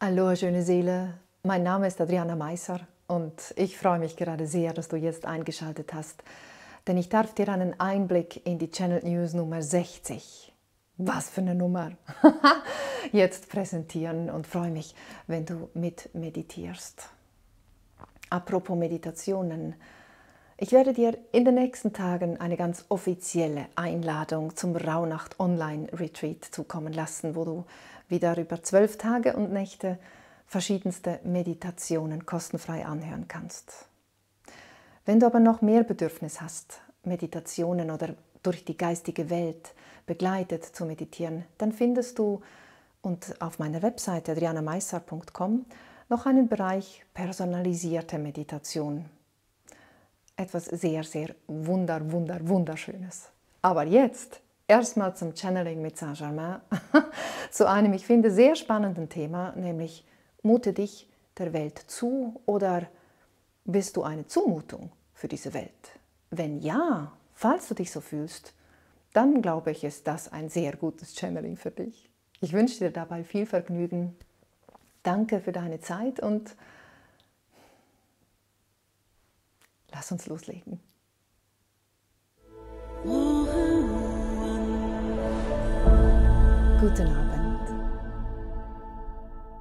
Hallo, schöne Seele. Mein Name ist Adriana Meisser und ich freue mich gerade sehr, dass du jetzt eingeschaltet hast, denn ich darf dir einen Einblick in die Channel News Nummer 60. Was für eine Nummer! Jetzt präsentieren und freue mich, wenn du mit meditierst. Apropos Meditationen. Ich werde dir in den nächsten Tagen eine ganz offizielle Einladung zum Rauhnacht Online Retreat zukommen lassen, wo du wieder über 12 Tage und Nächte verschiedenste Meditationen kostenfrei anhören kannst. Wenn du aber noch mehr Bedürfnis hast, Meditationen oder durch die geistige Welt begleitet zu meditieren, dann findest du und auf meiner Webseite adrianameisser.com noch einen Bereich personalisierte Meditation. Etwas sehr, sehr wunderschönes. Aber jetzt erstmal zum Channeling mit Saint-Germain, zu einem, ich finde, sehr spannenden Thema, nämlich mute dich der Welt zu oder bist du eine Zumutung für diese Welt? Wenn ja, falls du dich so fühlst, dann glaube ich, ist das ein sehr gutes Channeling für dich. Ich wünsche dir dabei viel Vergnügen. Danke für deine Zeit und lass uns loslegen. Guten Abend.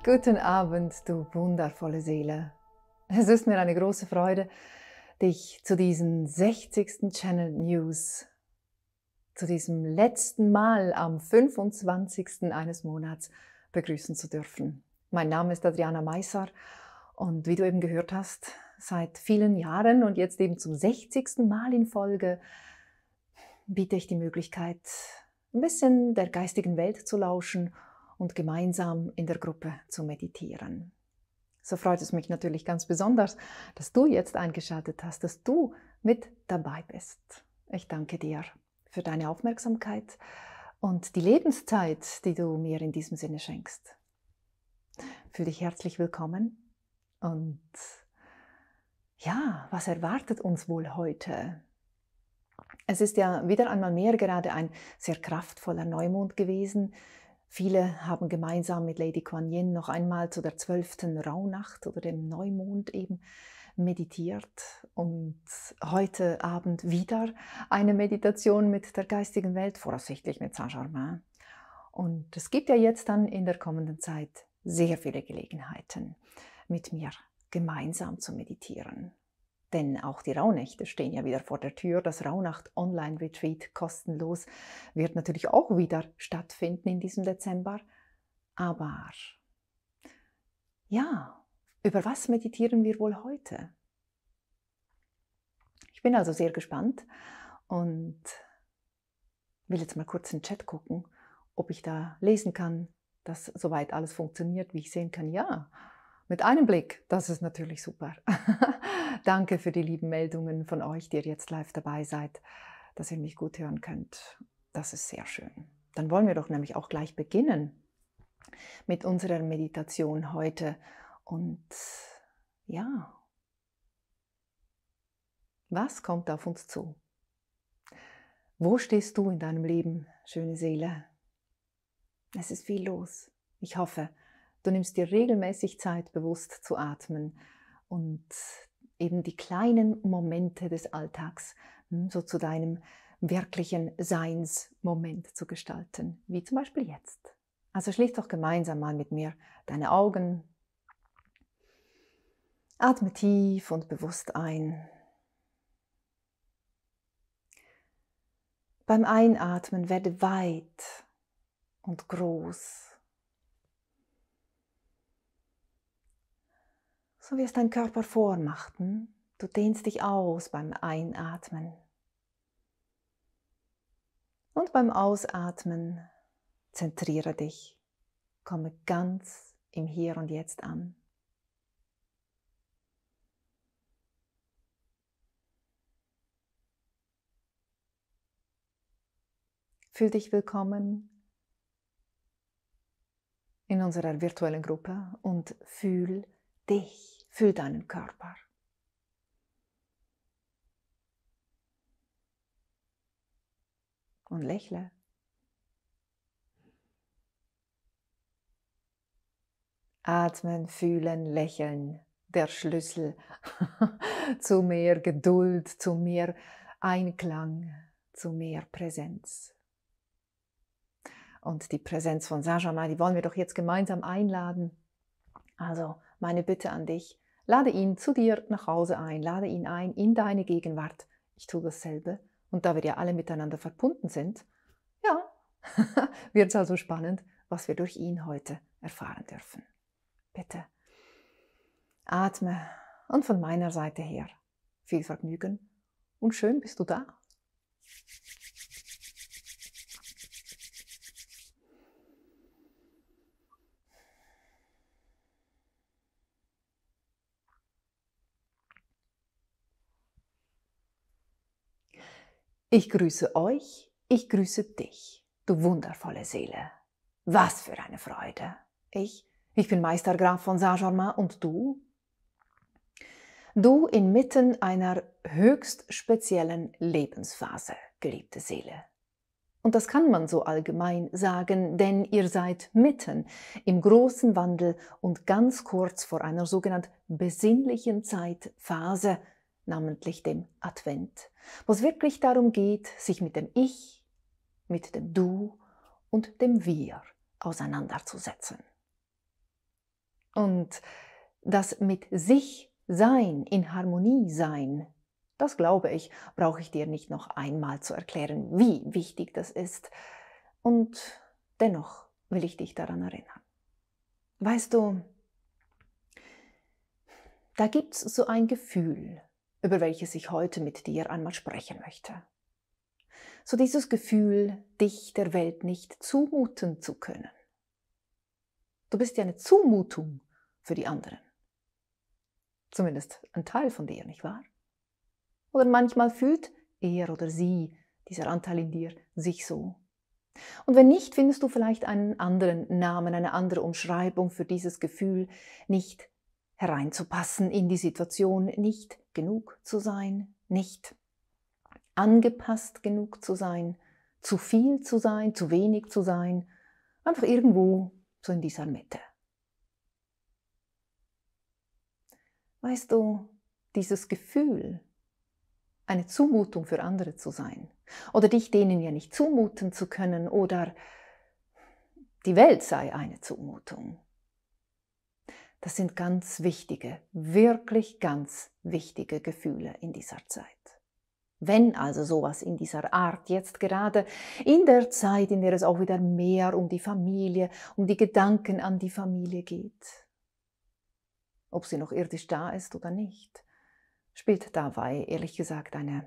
Guten Abend, du wundervolle Seele. Es ist mir eine große Freude, dich zu diesen 60. Channel News, zu diesem letzten Mal am 25. eines Monats begrüßen zu dürfen. Mein Name ist Adriana Meisser und wie du eben gehört hast, seit vielen Jahren und jetzt eben zum 60. Mal in Folge biete ich die Möglichkeit, ein bisschen der geistigen Welt zu lauschen und gemeinsam in der Gruppe zu meditieren. So freut es mich natürlich ganz besonders, dass du jetzt eingeschaltet hast, dass du mit dabei bist. Ich danke dir für deine Aufmerksamkeit und die Lebenszeit, die du mir in diesem Sinne schenkst. Fühl dich herzlich willkommen und ja, was erwartet uns wohl heute? Es ist ja wieder einmal mehr gerade ein sehr kraftvoller Neumond gewesen. Viele haben gemeinsam mit Lady Kuan Yin noch einmal zu der 12. Rauhnacht oder dem Neumond eben meditiert und heute Abend wieder eine Meditation mit der geistigen Welt, voraussichtlich mit Saint-Germain. Und es gibt ja jetzt dann in der kommenden Zeit sehr viele Gelegenheiten, mit mir gemeinsam zu meditieren. Denn auch die Rauhnächte stehen ja wieder vor der Tür. Das Rauhnacht Online Retreat kostenlos wird natürlich auch wieder stattfinden in diesem Dezember. Aber ja, über was meditieren wir wohl heute? Ich bin also sehr gespannt und will jetzt mal kurz in den Chat gucken, ob ich da lesen kann, dass soweit alles funktioniert, wie ich sehen kann. Ja, mit einem Blick, das ist natürlich super. Danke für die lieben Meldungen von euch, die ihr jetzt live dabei seid, dass ihr mich gut hören könnt. Das ist sehr schön. Dann wollen wir doch nämlich auch gleich beginnen mit unserer Meditation heute. Und ja, was kommt auf uns zu? Wo stehst du in deinem Leben, schöne Seele? Es ist viel los. Ich hoffe, du nimmst dir regelmäßig Zeit, bewusst zu atmen und eben die kleinen Momente des Alltags so zu deinem wirklichen Seinsmoment zu gestalten, wie zum Beispiel jetzt. Also schließ doch gemeinsam mal mit mir deine Augen. Atme tief und bewusst ein. Beim Einatmen werde weit und groß. So wie es dein Körper vormacht. Du dehnst dich aus beim Einatmen. Und beim Ausatmen zentriere dich. Komme ganz im Hier und Jetzt an. Fühl dich willkommen in unserer virtuellen Gruppe und fühl dich, fühl deinen Körper. Und lächle. Atmen, fühlen, lächeln. Der Schlüssel zu mehr Geduld, zu mehr Einklang, zu mehr Präsenz. Und die Präsenz von Saint-Germain, die wollen wir doch jetzt gemeinsam einladen. Also meine Bitte an dich, lade ihn zu dir nach Hause ein, lade ihn ein in deine Gegenwart. Ich tue dasselbe. Und da wir ja alle miteinander verbunden sind, ja, wird es also spannend, was wir durch ihn heute erfahren dürfen. Bitte atme und von meiner Seite her viel Vergnügen und schön bist du da. Ich grüße euch, ich grüße dich, du wundervolle Seele. Was für eine Freude. Ich bin Meister Graf von Saint-Germain und du? Du inmitten einer höchst speziellen Lebensphase, geliebte Seele. Und das kann man so allgemein sagen, denn ihr seid mitten im großen Wandel und ganz kurz vor einer sogenannten besinnlichen Zeitphase, namentlich dem Advent, wo es wirklich darum geht, sich mit dem Ich, mit dem Du und dem Wir auseinanderzusetzen. Und das mit sich sein, in Harmonie sein, das glaube ich, brauche ich dir nicht noch einmal zu erklären, wie wichtig das ist. Und dennoch will ich dich daran erinnern. Weißt du, da gibt es so ein Gefühl, über welches ich heute mit dir einmal sprechen möchte. So dieses Gefühl, dich der Welt nicht zumuten zu können. Du bist ja eine Zumutung für die anderen. Zumindest ein Teil von dir, nicht wahr? Oder manchmal fühlt er oder sie, dieser Anteil in dir, sich so. Und wenn nicht, findest du vielleicht einen anderen Namen, eine andere Umschreibung für dieses Gefühl, nicht hereinzupassen in die Situation, nicht genug zu sein, nicht angepasst genug zu sein, zu viel zu sein, zu wenig zu sein, einfach irgendwo so in dieser Mitte. Weißt du, dieses Gefühl, eine Zumutung für andere zu sein oder dich denen ja nicht zumuten zu können oder die Welt sei eine Zumutung. Das sind ganz wichtige, wirklich ganz wichtige Gefühle in dieser Zeit. Wenn also sowas in dieser Art jetzt gerade in der Zeit, in der es auch wieder mehr um die Familie, um die Gedanken an die Familie geht, ob sie noch irdisch da ist oder nicht, spielt dabei ehrlich gesagt eine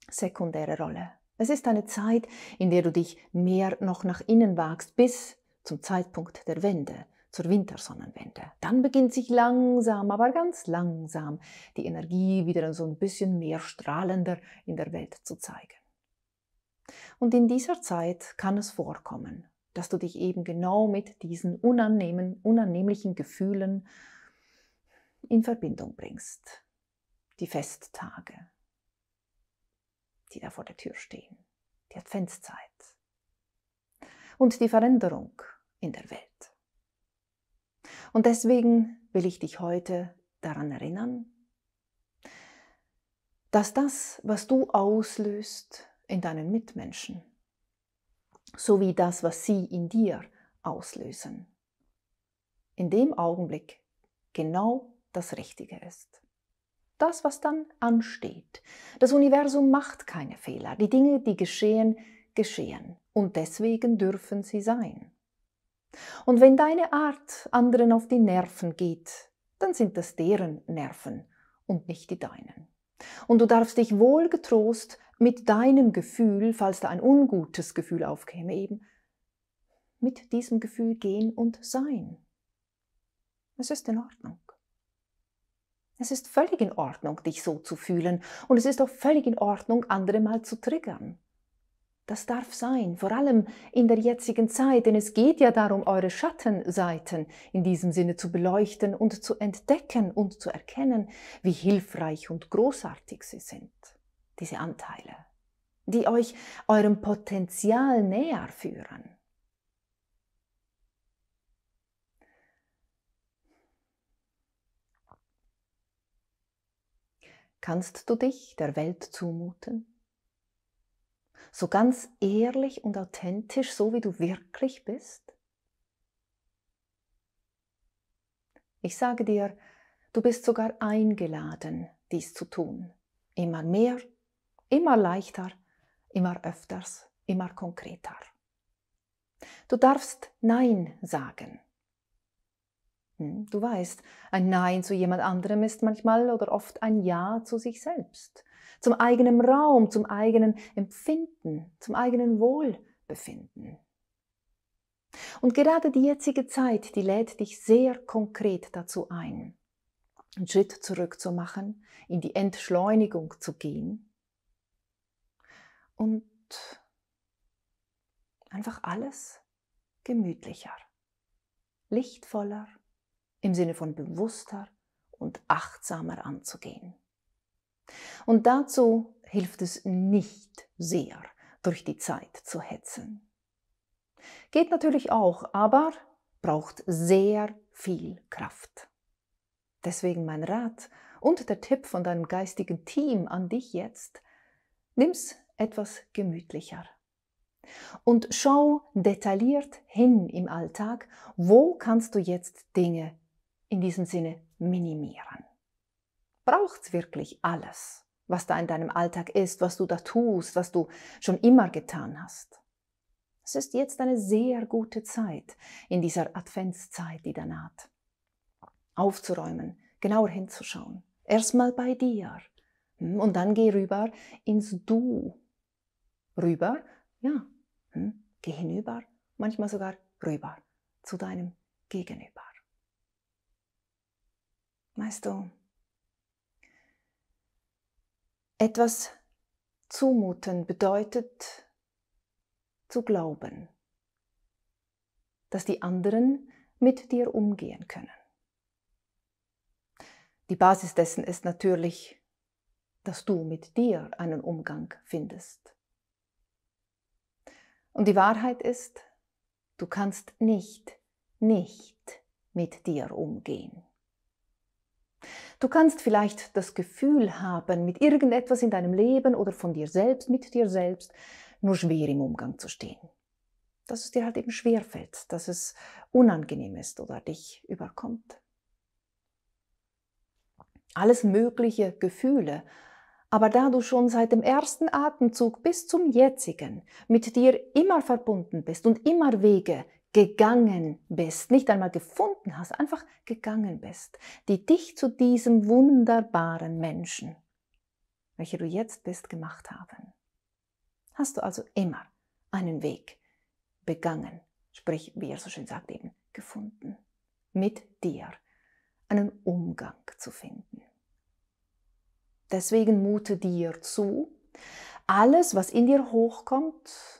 sekundäre Rolle. Es ist eine Zeit, in der du dich mehr noch nach innen wagst, bis zum Zeitpunkt der Wende, zur Wintersonnenwende. Dann beginnt sich langsam, aber ganz langsam, die Energie wieder so ein bisschen mehr strahlender in der Welt zu zeigen. Und in dieser Zeit kann es vorkommen, dass du dich eben genau mit diesen unannehmlichen Gefühlen in Verbindung bringst. Die Festtage, die da vor der Tür stehen, die Adventszeit und die Veränderung in der Welt. Und deswegen will ich dich heute daran erinnern, dass das, was du auslöst in deinen Mitmenschen, sowie das, was sie in dir auslösen, in dem Augenblick genau das Richtige ist. Das, was dann ansteht. Das Universum macht keine Fehler. Die Dinge, die geschehen, geschehen. Und deswegen dürfen sie sein. Und wenn deine Art anderen auf die Nerven geht, dann sind das deren Nerven und nicht die deinen. Und du darfst dich wohl getrost mit deinem Gefühl, falls da ein ungutes Gefühl aufkäme, eben mit diesem Gefühl gehen und sein. Es ist in Ordnung. Es ist völlig in Ordnung, dich so zu fühlen, und es ist auch völlig in Ordnung, andere mal zu triggern. Das darf sein, vor allem in der jetzigen Zeit, denn es geht ja darum, eure Schattenseiten in diesem Sinne zu beleuchten und zu entdecken und zu erkennen, wie hilfreich und großartig sie sind, diese Anteile, die euch eurem Potenzial näher führen. Kannst du dich der Welt zumuten? So ganz ehrlich und authentisch, so wie du wirklich bist? Ich sage dir, du bist sogar eingeladen, dies zu tun. Immer mehr, immer leichter, immer öfters, immer konkreter. Du darfst Nein sagen. Du weißt, ein Nein zu jemand anderem ist manchmal oder oft ein Ja zu sich selbst, zum eigenen Raum, zum eigenen Empfinden, zum eigenen Wohlbefinden. Und gerade die jetzige Zeit, die lädt dich sehr konkret dazu ein, einen Schritt zurück zu machen, in die Entschleunigung zu gehen und einfach alles gemütlicher, lichtvoller, im Sinne von bewusster und achtsamer anzugehen. Und dazu hilft es nicht sehr, durch die Zeit zu hetzen. Geht natürlich auch, aber braucht sehr viel Kraft. Deswegen mein Rat und der Tipp von deinem geistigen Team an dich jetzt: nimm's etwas gemütlicher. Und schau detailliert hin im Alltag, wo kannst du jetzt Dinge in diesem Sinne minimieren. Braucht's wirklich alles, was da in deinem Alltag ist, was du da tust, was du schon immer getan hast? Es ist jetzt eine sehr gute Zeit, in dieser Adventszeit, die da naht, aufzuräumen, genauer hinzuschauen. Erstmal bei dir und dann geh rüber ins Du. Rüber, ja, geh hinüber, manchmal sogar rüber zu deinem Gegenüber. Weißt du, etwas zumuten bedeutet zu glauben, dass die anderen mit dir umgehen können. Die Basis dessen ist natürlich, dass du mit dir einen Umgang findest. Und die Wahrheit ist, du kannst nicht mit dir umgehen. Du kannst vielleicht das Gefühl haben, mit irgendetwas in deinem Leben oder von dir selbst, mit dir selbst, nur schwer im Umgang zu stehen. Dass es dir halt eben schwerfällt, dass es unangenehm ist oder dich überkommt. Alles mögliche Gefühle, aber da du schon seit dem ersten Atemzug bis zum jetzigen mit dir immer verbunden bist und immer Wege gegangen bist, nicht einmal gefunden hast, einfach gegangen bist, die dich zu diesem wunderbaren Menschen, welcher du jetzt bist, gemacht haben. Hast du also immer einen Weg begangen, sprich, wie er so schön sagt, eben gefunden, mit dir einen Umgang zu finden. Deswegen mute dir zu, alles, was in dir hochkommt,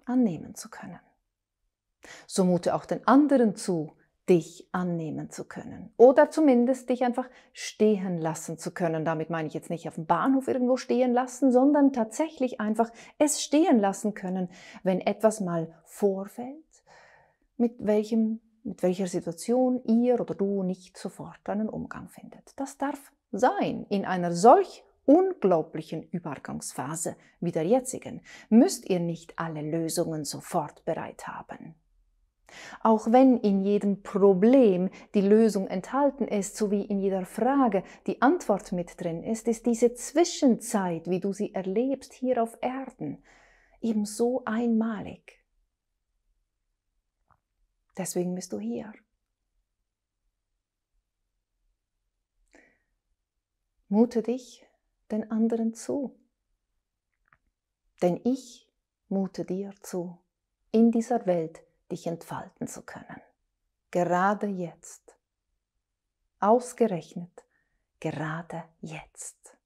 annehmen zu können. So mute auch den anderen zu, dich annehmen zu können. Oder zumindest dich einfach stehen lassen zu können. Damit meine ich jetzt nicht auf dem Bahnhof irgendwo stehen lassen, sondern tatsächlich einfach es stehen lassen können, wenn etwas mal vorfällt, mit welcher Situation ihr oder du nicht sofort einen Umgang findet. Das darf sein. In einer solch unglaublichen Übergangsphase wie der jetzigen müsst ihr nicht alle Lösungen sofort bereit haben. Auch wenn in jedem Problem die Lösung enthalten ist, sowie in jeder Frage die Antwort mit drin ist, ist diese Zwischenzeit, wie du sie erlebst hier auf Erden, ebenso einmalig. Deswegen bist du hier. Mute dich den anderen zu. Denn ich mute dir zu, in dieser Welt dich entfalten zu können. Gerade jetzt. Ausgerechnet, gerade jetzt.